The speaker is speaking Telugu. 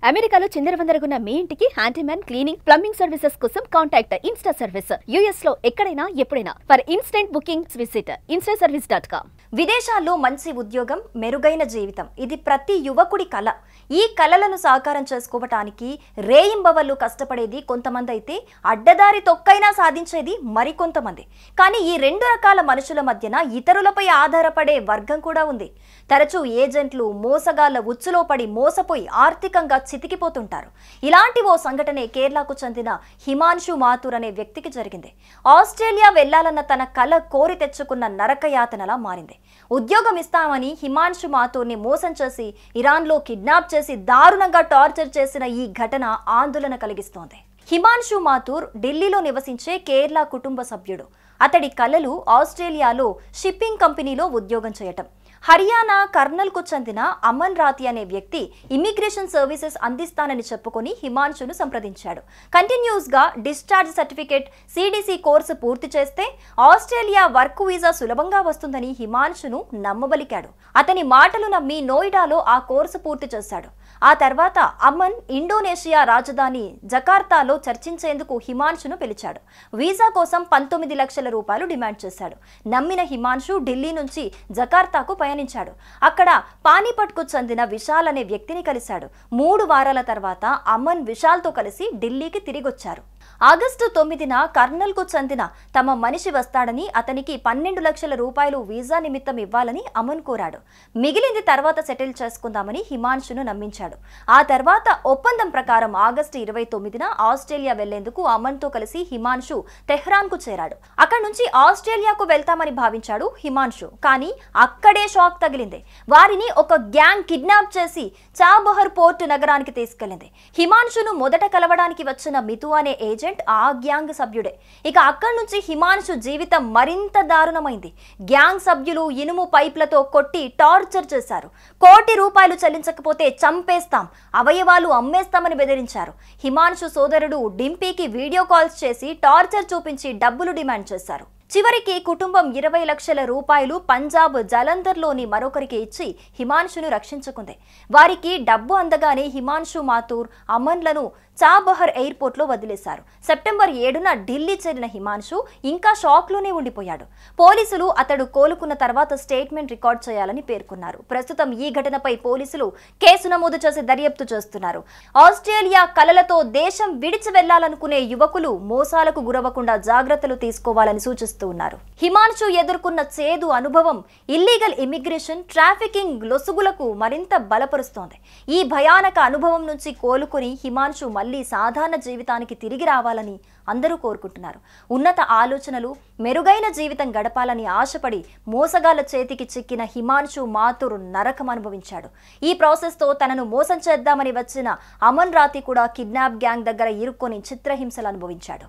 అమెరికాలో చిందరవందరగున్న మీ ఇంటికి హ్యాండీమ్యాన్ క్లీనింగ్ ప్లంబింగ్ సర్వీసెస్ కోసం కాంటాక్ట్ ఇన్స్టా సర్వీస్. యుఎస్ లో ఎక్కడైనా ఎప్పుడైనా for instant bookings visit instaservice.com. విదేశాల్లో మంచి ఉద్యోగం, మెరుగైన జీవితం ఇది ప్రతి యువకుడి కల. ఈ కలలను సాకారం చేసుకోవటానికి రేయింబవళ్ళు కష్టపడేది కొంతమంది అయితే అడ్డదారి తొక్కైనా సాధించేది మరికొంతమంది. కానీ ఈ రెండు రకాల మనుషుల మధ్యన ఇతరులపై ఆధారపడే వర్గం కూడా ఉంది. తరచూ ఏజెంట్లు, మోసగాళ్ల ఉచ్చులో పడి మోసపోయి ఆర్థికంగా చితికిపోతుంటారు. ఇలాంటి ఓ సంఘటనే కేరళకు చెందిన హిమాన్షు మాథూర్ అనే వ్యక్తికి జరిగింది. ఆస్ట్రేలియా వెళ్లాలన్న తన కల కోరి తెచ్చుకున్న నరకయాతనలా మారింది. ఉద్యోగం ఇస్తామని హిమాన్షు మాథూర్ని మోసం చేసి ఇరాన్లో కిడ్నాప్ చేసి దారుణంగా టార్చర్ చేసిన ఈ ఘటన ఆందోళన కలిగిస్తోంది. హిమాన్షు మాథూర్ ఢిల్లీలో నివసించే కేరళ కుటుంబ సభ్యుడు. అతడి కలలు ఆస్ట్రేలియాలో షిప్పింగ్ కంపెనీలో ఉద్యోగం చేయటం. హర్యానా కర్నల్కు చెందిన అమన్ రాతి అనే వ్యక్తి ఇమిగ్రేషన్ సర్వీసెస్ అందిస్తానని చెప్పుకొని హిమాన్షును సంప్రదించాడు. కంటిన్యూస్ గా డిశ్చార్జ్ సర్టిఫికేట్ సిడిసి కోర్సు పూర్తి చేస్తే ఆస్ట్రేలియా వర్క్ వీసా సులభంగా వస్తుందని హిమాన్షును నమ్మబలికాడు. అతని మాటలు నమ్మి నోయిడాలో ఆ కోర్సు పూర్తి చేశాడు. ఆ తర్వాత అమన్ ఇండోనేషియా రాజధాని జకార్తాలో చర్చించేందుకు హిమాన్షును పిలిచాడు. వీసా కోసం 19 లక్షల రూపాయలు డిమాండ్ చేశాడు. నమ్మిన హిమాన్షు ఢిల్లీ నుంచి జకార్తాకు పయనించాడు. అక్కడ పానీపట్కు చెందిన విశాల్ అనే వ్యక్తిని కలిశాడు. 3 వారాల తర్వాత అమన్ విశాల్తో కలిసి ఢిల్లీకి తిరిగొచ్చారు. ఆగస్టు 9న కర్నల్కు చెందిన తమ మనిషి వస్తాడని, అతనికి 12 లక్షల రూపాయలు వీసా నిమిత్తం ఇవ్వాలని అమన్ కోరాడు. మిగిలింది తర్వాత సెటిల్ చేసుకుందామని హిమాన్షును నమ్మించాడు. ఆ తర్వాత ఒప్పందం ప్రకారం ఆగస్టు 29న ఆస్ట్రేలియా వెళ్లేందుకు అమన్తో కలిసి హిమాన్షు తెహ్రాన్కు చేరాడు. అక్కడి నుంచి ఆస్ట్రేలియాకు వెళ్తామని భావించాడు హిమాన్షు. కానీ అక్కడే షాక్ తగిలింది. వారిని ఒక గ్యాంగ్ కిడ్నాప్ చేసి చాబహర్ పోర్టు నగరానికి తీసుకెళ్లింది. హిమాన్షును మొదట కలవడానికి వచ్చిన మితు అనే ఏజెంట్ ఆ గ్యాంగ్ సభ్యుడే. ఇక అక్కడి నుంచి హిమాన్షు జీవితం మరింత దారుణమైంది. గ్యాంగ్ సభ్యులు ఇనుము పైప్లతో కొట్టి టార్చర్ చేశారు. ₹1 కోటి చెల్లించకపోతే చంపేస్తాం, అవయవాలు అమ్మేస్తామని బెదిరించారు. హిమాన్షు సోదరుడు డింపీకి వీడియో కాల్స్ చేసి టార్చర్ చూపించి డబ్బులు డిమాండ్ చేశారు. చివరికి కుటుంబం 20 లక్షల రూపాయలు పంజాబ్ జలంధర్లోని మరొకరికి ఇచ్చి హిమాన్షును రక్షించుకుంది. వారికి డబ్బు అందగానే హిమాన్షు మాథూర్ అమన్లను చాబహర్ ఎయిర్పోర్ట్లో వదిలేశారు. సెప్టెంబర్ 7న ఢిల్లీ చేరిన హిమాన్షు ఇంకా షాక్లోనే ఉండిపోయాడు. పోలీసులు అతడు కోలుకున్న తర్వాత స్టేట్మెంట్ రికార్డ్ చేయాలని పేర్కొన్నారు. ప్రస్తుతం ఈ ఘటనపై పోలీసులు కేసు నమోదు చేసి దర్యాప్తు చేస్తున్నారు. ఆస్ట్రేలియా కలలతో దేశం విడిచి వెళ్లాలనుకునే యువకులు మోసాలకు గురవకుండా జాగ్రత్తలు తీసుకోవాలని సూచిస్తున్నారు. హిమాన్షు ఎదుర్కొన్న చేదు అనుభవం ఇల్లీగల్ ఇమిగ్రేషన్, ట్రాఫికింగ్ లొసుగులకు మరింత బలపరుస్తోంది. ఈ భయానక అనుభవం నుంచి కోలుకుని హిమాన్షు మళ్ళీ సాధారణ జీవితానికి తిరిగి రావాలని అందరూ కోరుకుంటున్నారు. ఉన్నత ఆలోచనలు, మెరుగైన జీవితం గడపాలని ఆశపడి మోసగాళ్ల చేతికి చిక్కిన హిమాన్షు మాథూర్ నరకం అనుభవించాడు. ఈ ప్రాసెస్తో తనను మోసం చేద్దామని వచ్చిన అమన్ రాతి కూడా కిడ్నాప్ గ్యాంగ్ దగ్గర ఇరుక్కొని చిత్రహింసలు అనుభవించాడు.